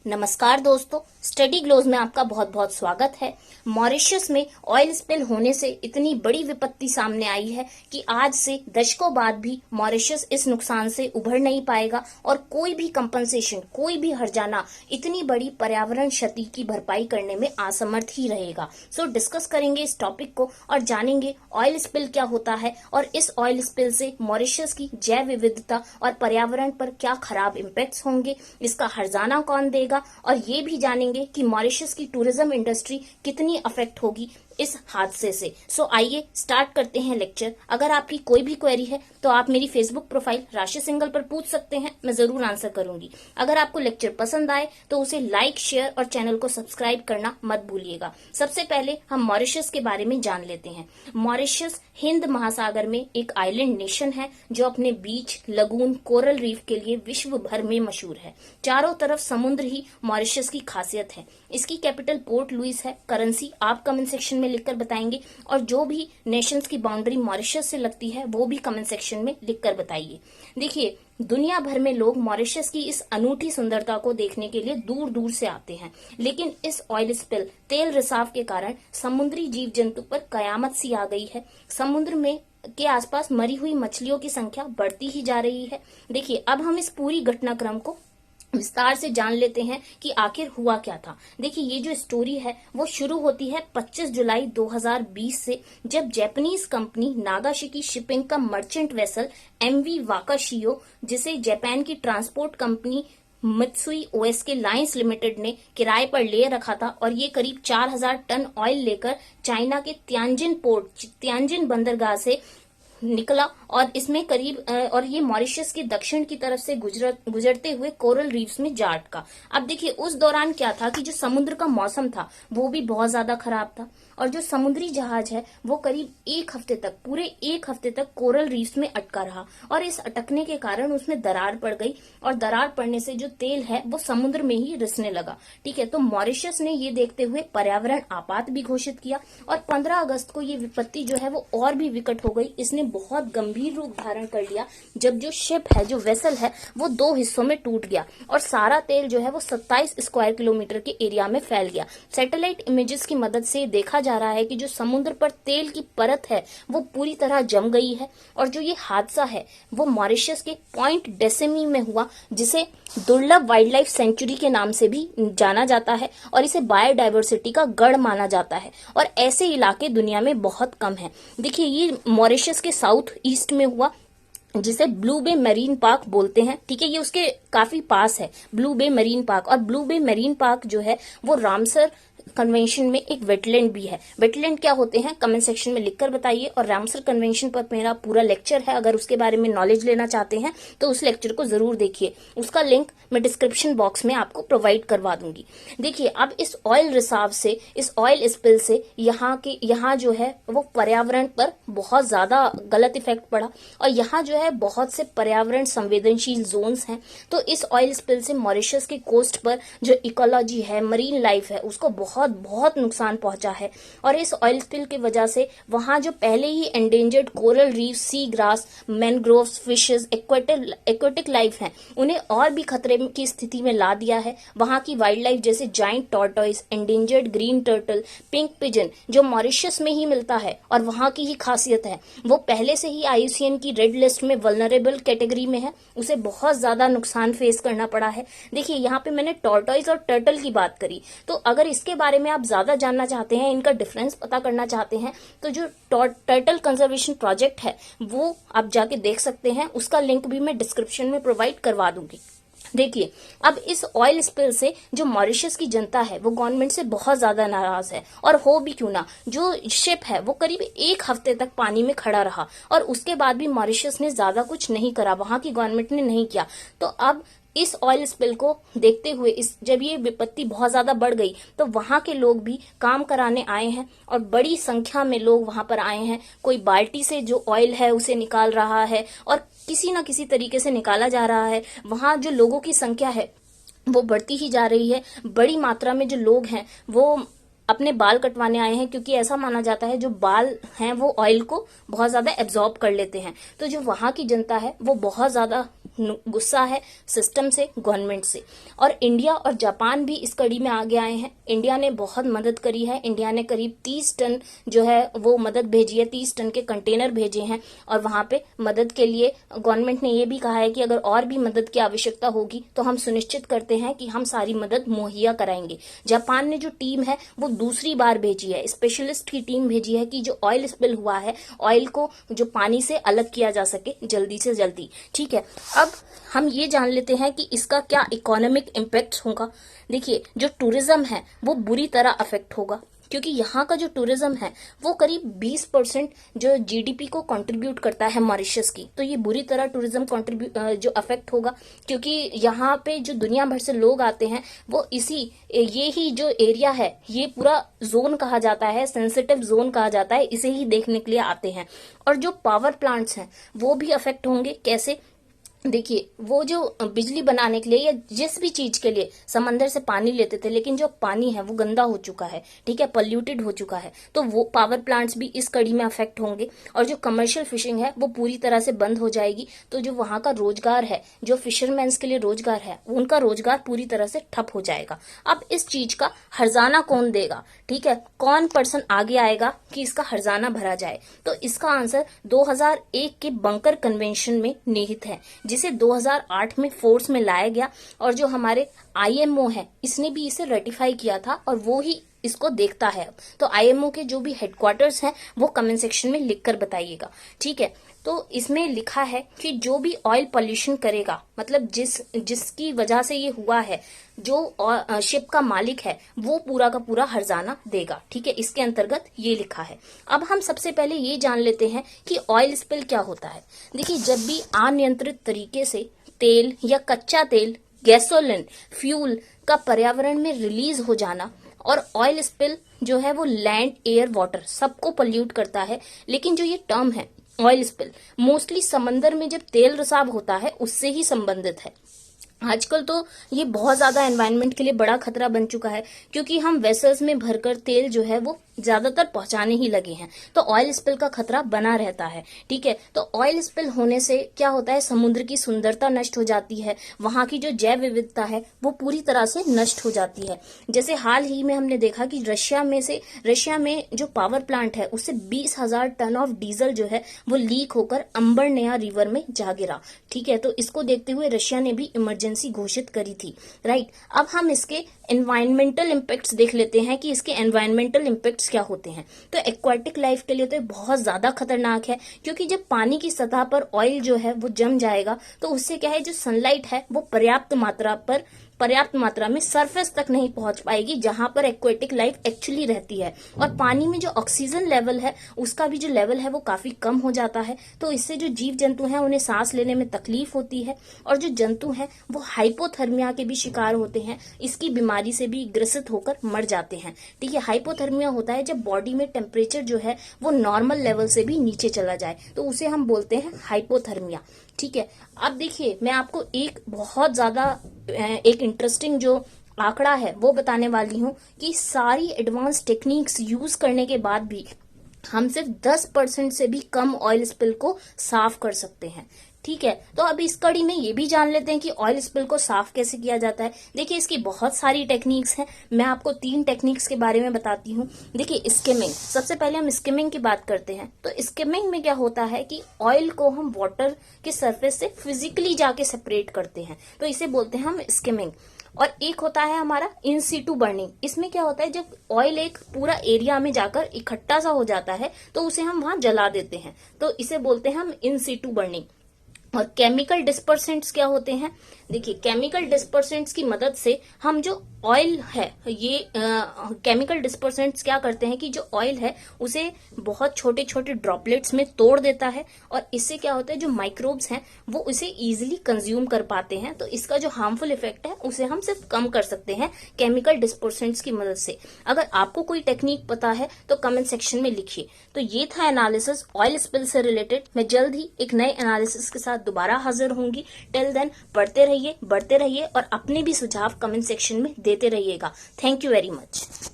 नमस्कार दोस्तों, study glows में आपका बहुत बहुत स्वागत है। मॉरिशस में ऑयल स्पिल होने से इतनी बड़ी विपत्ति सामने आई है कि आज से दशकों बाद भी मॉरिशस इस नुकसान से उभर नहीं पाएगा और कोई भी कंपनसेशन, कोई भी हर्जाना इतनी बड़ी पर्यावरण क्षति की भरपाई करने में असमर्थ ही रहेगा। सो डिस्कस करेंगे इस टॉपिक को और जानेंगे ऑयल स्पिल क्या होता है और इस ऑयल स्पिल से मॉरिशस की जैव विविधता और पर्यावरण पर क्या खराब इम्पैक्ट्स होंगे, इसका हर्जाना कौन देगा और ये भी जानेंगे कि मॉरिशस की टूरिज्म इंडस्ट्री कितनी अफेक्ट होगी इस हादसे से। सो आइए स्टार्ट करते हैं लेक्चर। अगर आपकी कोई भी क्वेरी है तो आप मेरी फेसबुक प्रोफाइल राशि सिंगल पर पूछ सकते हैं, मैं जरूर आंसर करूंगी। अगर आपको लेक्चर पसंद आए तो उसे लाइक, शेयर और चैनल को सब्सक्राइब करना मत भूलिएगा। सबसे पहले हम मॉरिशस के बारे में जान लेते हैं। मॉरिशस हिंद महासागर में एक आइलैंड नेशन है जो अपने बीच, लगून, कोरल रीफ के लिए विश्व भर में मशहूर है। चारों तरफ समुद्र ही मॉरिशस की खासियत है। इसकी कैपिटल पोर्ट लुइस है। करेंसी आप कमेंट सेक्शन में लिखकर बताएंगे और जो भी नेशंस की बाउंड्री मॉरिशस से लगती है वो भी कमेंट सेक्शन में लिखकर बताइए। देखिए, दुनिया भर में लोग मॉरिशस की इस अनूठी सुंदरता को देखने के लिए दूर दूर से आते हैं, लेकिन इस ऑयल स्पिल, तेल रिसाव के कारण समुद्री जीव जंतु पर कयामत सी आ गई है। समुद्र में के आसपास मरी हुई मछलियों की संख्या बढ़ती ही जा रही है। देखिए, अब हम इस पूरी घटनाक्रम को विस्तार से जान लेते हैं कि आखिर हुआ क्या था। देखिए, ये जो स्टोरी है वो शुरू होती है 25 जुलाई 2020 से, जब जापानीज कंपनी नागाशिकी शिपिंग का मर्चेंट वेसल एमवी वाकाशियो, जिसे जापान की transport company Mitsui OSK lines limited ने किराए पर ले रखा था, और ये करीब 4000 टन ऑयल लेकर चाइना के तियानजिन बंदरगाह से निकला और इसमें और ये मॉरिशस के दक्षिण की तरफ से गुजरते हुए कोरल रीफ्स में जा अटका। अब देखिए, उस दौरान क्या था कि जो समुद्र का मौसम था वो भी बहुत ज्यादा खराब था और जो समुद्री जहाज है वो करीब पूरे एक हफ्ते तक कोरल रीफ्स में अटका रहा और इस अटकने के कारण उसमें दरार पड़ गई और दरार पड़ने से जो तेल है वो समुद्र में ही रिसने लगा। ठीक है, तो मॉरिशस ने ये देखते हुए पर्यावरण आपात भी घोषित किया और 15 अगस्त को ये विपत्ति जो है वो और भी विकट हो गई। इसने बहुत गंभीर रूप धारण कर लिया जब जो शिप है, जो वेसल है, वो 2 हिस्सों में टूट गया और सारा तेल जो है वो 27 स्क्वायर किलोमीटर के एरिया में फैल गया। सैटेलाइट इमेजेस की मदद से देखा जा रहा है कि जो समुद्र पर तेल की परत है वो पूरी तरह जम गई है और जो ये हादसा है वो मॉरिशस के पॉइंट डेसेमी में हुआ, जिसे दुर्लभ वाइल्ड लाइफ सेंचुरी के नाम से भी जाना जाता है और इसे बायोडायवर्सिटी का गढ़ माना जाता है और ऐसे इलाके दुनिया में बहुत कम है। देखिए, ये मॉरिशस के साउथ ईस्ट में हुआ, जिसे ब्लू बे मरीन पार्क बोलते हैं। ठीक है, ये उसके काफी पास है, ब्लू बे मरीन पार्क। और ब्लू बे मरीन पार्क जो है वो रामसर कन्वेंशन में एक वेटलैंड भी है। वेटलैंड क्या होते हैं कमेंट सेक्शन में लिखकर बताइए। और रामसर कन्वेंशन पर मेरा पूरा लेक्चर है, अगर उसके बारे में नॉलेज लेना चाहते हैं तो उस लेक्चर को जरूर देखिए। उसका लिंक मैं डिस्क्रिप्शन बॉक्स में आपको प्रोवाइड करवा दूंगी। देखिए, अब इस ऑयल रिसाव से, इस ऑयल स्पिल से यहाँ जो है वो पर्यावरण पर बहुत ज्यादा गलत इफेक्ट पड़ा और यहाँ जो है बहुत से पर्यावरण संवेदनशील जोन्स हैं। तो इस ऑयल स्पिल से मॉरिशस के कोस्ट पर जो इकोलॉजी है, मरीन लाइफ है, उसको बहुत बहुत नुकसान पहुंचा है। और इस ऑयल स्पिल की वजह से वहां जो पहले ही endangered coral reef, sea grass, mangroves, fishes, aquatic life हैं, उन्हें और भी खतरे की स्थिति में ला दिया है। वहां की वाइल्ड लाइफ जैसे giant tortoise, endangered green turtle, pink pigeon, जो मॉरिशस में ही मिलता है और वहां की ही खासियत है, वो पहले से ही IUCN की रेड लिस्ट में वल्नरेबल कैटेगरी में है। उसे बहुत ज्यादा नुकसान फेस करना पड़ा है। देखिए, यहाँ पे मैंने टॉर्टोइस और टर्टल की बात करी, तो अगर इसके बारे में आप ज्यादा जानना चाहते हैं, इनका डिफरेंस पता करना चाहते हैं, तो जो टर्टल कंजर्वेशन प्रोजेक्ट है वो आप जाके देख सकते हैं। उसका लिंक भी मैं डिस्क्रिप्शन में प्रोवाइड करवा दूंगी। देखिए, अब इस ऑयल स्पिल से जो मॉरिशस की जनता है वो गवर्नमेंट से बहुत ज्यादा नाराज है, और हो भी क्यों ना। जो शिप है वो करीब एक हफ्ते तक पानी में खड़ा रहा और उसके बाद भी मॉरिशस ने ज्यादा कुछ नहीं करा, वहां की गवर्नमेंट ने नहीं किया। तो अब इस ऑयल स्पिल को देखते हुए, जब ये विपत्ति बहुत ज्यादा बढ़ गई तो वहां के लोग भी काम कराने आए हैं और बड़ी संख्या में लोग वहां पर आए हैं। कोई बाल्टी से जो ऑयल है उसे निकाल रहा है और किसी न किसी तरीके से निकाला जा रहा है। वहां जो लोगों की संख्या है वो बढ़ती ही जा रही है। बड़ी मात्रा में जो लोग हैं वो अपने बाल कटवाने आए हैं, क्योंकि ऐसा माना जाता है जो बाल हैं वो ऑयल को बहुत ज्यादा एब्जॉर्ब कर लेते हैं। तो जो वहां की जनता है वो बहुत ज्यादा गुस्सा है सिस्टम से, गवर्नमेंट से। और इंडिया और जापान भी इस कड़ी में आगे आए हैं। इंडिया ने बहुत मदद करी है। इंडिया ने करीब 30 टन जो है वो मदद भेजी है, 30 टन के कंटेनर भेजे हैं। और वहां पे मदद के लिए गवर्नमेंट ने ये भी कहा है कि अगर और भी मदद की आवश्यकता होगी तो हम सुनिश्चित करते हैं कि हम सारी मदद मुहैया कराएंगे। जापान ने जो टीम है वो दूसरी बार भेजी है, स्पेशलिस्ट की टीम भेजी है कि जो ऑयल स्पिल हुआ है, ऑयल को जो पानी से अलग किया जा सके जल्दी से जल्दी। ठीक है, अब हम ये जान लेते हैं कि इसका क्या इकोनॉमिक इम्पैक्ट होगा। देखिए, जो टूरिज्म है वो बुरी तरह अफेक्ट होगा, क्योंकि यहाँ का जो टूरिज्म है वो करीब 20% जो जीडीपी को कंट्रीब्यूट करता है मॉरिशस की। तो ये बुरी तरह टूरिज्म जो अफेक्ट होगा, क्योंकि यहाँ पे जो दुनिया भर से लोग आते हैं वो ये ही जो एरिया है, ये पूरा जोन कहा जाता है, सेंसिटिव जोन कहा जाता है, इसे ही देखने के लिए आते हैं। और जो पावर प्लांट्स हैं वो भी अफेक्ट होंगे। कैसे? देखिए, वो जो बिजली बनाने के लिए या जिस भी चीज के लिए समंदर से पानी लेते थे, लेकिन जो पानी है वो गंदा हो चुका है, ठीक है, पोल्यूटेड हो चुका है, तो वो पावर प्लांट्स भी इस कड़ी में अफेक्ट होंगे। और जो कमर्शियल फिशिंग है वो पूरी तरह से बंद हो जाएगी। तो जो वहां का रोजगार है, जो फिशरमैन्स के लिए रोजगार है, उनका रोजगार पूरी तरह से ठप हो जाएगा। अब इस चीज का हर्जाना कौन देगा? ठीक है, कौन पर्सन आगे आएगा कि इसका हर्जाना भरा जाए? तो इसका आंसर 2001 के बंकर कन्वेंशन में निहित है, जिसे 2008 में फोर्स में लाया गया। और जो हमारे आईएमओ है, इसने भी इसे रेटिफाई किया था और वो ही इसको देखता है। तो आईएमओ के जो भी हेडक्वार्टर्स हैं वो कमेंट सेक्शन में लिखकर बताइएगा। ठीक है, तो इसमें लिखा है कि जो भी ऑयल पोल्यूशन करेगा, मतलब जिसकी वजह से ये हुआ है, जो शिप का मालिक है वो पूरा का पूरा हर्जाना देगा। ठीक है, इसके अंतर्गत ये लिखा है। अब हम सबसे पहले ये जान लेते हैं कि ऑयल स्पिल क्या होता है। देखिए, जब भी अनियंत्रित तरीके से तेल या कच्चा तेल, गैसोलिन, फ्यूल का पर्यावरण में रिलीज हो जाना, और ऑयल स्पिल जो है वो लैंड, एयर, वाटर सबको पोल्यूट करता है। लेकिन जो ये टर्म है ऑयल स्पिल, मोस्टली समंदर में जब तेल रिसाव होता है उससे ही संबंधित है। आजकल तो ये बहुत ज्यादा एनवायरनमेंट के लिए बड़ा खतरा बन चुका है, क्योंकि हम वेसल्स में भरकर तेल जो है वो ज्यादातर पहुंचाने ही लगे हैं, तो ऑयल स्पिल का खतरा बना रहता है। ठीक है, तो ऑयल स्पिल होने से क्या होता है, समुद्र की सुंदरता नष्ट हो जाती है, वहां की जो जैव विविधता है वो पूरी तरह से नष्ट हो जाती है। जैसे हाल ही में हमने देखा कि रशिया में जो पावर प्लांट है उससे 20,000 टन ऑफ डीजल जो है वो लीक होकर अंबरनेया रिवर में जा गिरा। ठीक है, तो इसको देखते हुए रशिया ने भी इमरजेंसी घोषित करी थी। राइट, अब हम इसके एनवायरमेंटल इम्पैक्ट्स देख लेते हैं कि इसके एनवायरमेंटल इम्पैक्ट्स क्या होते हैं। तो एक्वाटिक लाइफ के लिए तो बहुत ज्यादा खतरनाक है, क्योंकि जब पानी की सतह पर ऑयल जो है वो जम जाएगा तो उससे क्या है, जो सनलाइट है वो पर्याप्त मात्रा में सरफेस तक नहीं पहुंच पाएगी, जहां पर एक्वेटिक लाइफ एक्चुअली रहती है। और पानी में जो ऑक्सीजन लेवल है उसका भी जो लेवल है वो काफी कम हो जाता है। तो इससे जो जीव जंतु हैं उन्हें सांस लेने में तकलीफ होती है, और जो जंतु हैं वो हाइपोथर्मिया के भी शिकार होते हैं, इसकी बीमारी से भी ग्रसित होकर मर जाते हैं। ठीक है, हाइपोथर्मिया होता है जब बॉडी में टेम्परेचर जो है वो नॉर्मल लेवल से भी नीचे चला जाए, तो उसे हम बोलते हैं हाइपोथर्मिया। ठीक है, अब देखिए, मैं आपको एक बहुत ज्यादा एक इंटरेस्टिंग जो आंकड़ा है वो बताने वाली हूँ कि सारी एडवांस टेक्निक्स यूज करने के बाद भी हम सिर्फ 10% से भी कम ऑयल स्पिल को साफ कर सकते हैं। ठीक है, तो अब इस कड़ी में ये भी जान लेते हैं कि ऑयल स्पिल को साफ कैसे किया जाता है। देखिए, इसकी बहुत सारी टेक्निक्स हैं, मैं आपको 3 टेक्निक्स के बारे में बताती हूँ। देखिए, स्किमिंग, सबसे पहले हम स्किमिंग की बात करते हैं। तो स्किमिंग में क्या होता है कि ऑयल को हम वाटर के सरफेस से फिजिकली जाके सेपरेट करते हैं, तो इसे बोलते हैं हम स्किमिंग। और एक होता है हमारा इन सीटू बर्निंग। इसमें क्या होता है, जब ऑयल एक पूरा एरिया में जाकर इकट्ठा सा हो जाता है तो उसे हम वहां जला देते हैं, तो इसे बोलते हैं हम इन सीटू बर्निंग। और केमिकल डिस्पर्सेंट्स क्या होते हैं? देखिए, केमिकल डिस्पर्सेंट्स की मदद से हम जो ऑयल है, ये केमिकल डिस्पर्सेंट्स क्या करते हैं कि जो ऑयल है उसे बहुत छोटे छोटे ड्रॉपलेट्स में तोड़ देता है, और इससे क्या होता है, जो माइक्रोब्स हैं वो उसे इजीली कंज्यूम कर पाते हैं। तो इसका जो हार्मफुल इफेक्ट है उसे हम सिर्फ कम कर सकते हैं केमिकल डिस्पर्सेंट्स की मदद से। अगर आपको कोई टेक्निक पता है तो कमेंट सेक्शन में लिखिए। तो ये था एनालिसिस ऑयल स्पिल से रिलेटेड। मैं जल्द ही एक नए एनालिसिस के साथ दोबारा हाजिर होंगी। टिल देन पढ़ते रहिए, बढ़ते रहिए और अपने भी सुझाव कमेंट सेक्शन में देते रहिएगा। Thank you very much.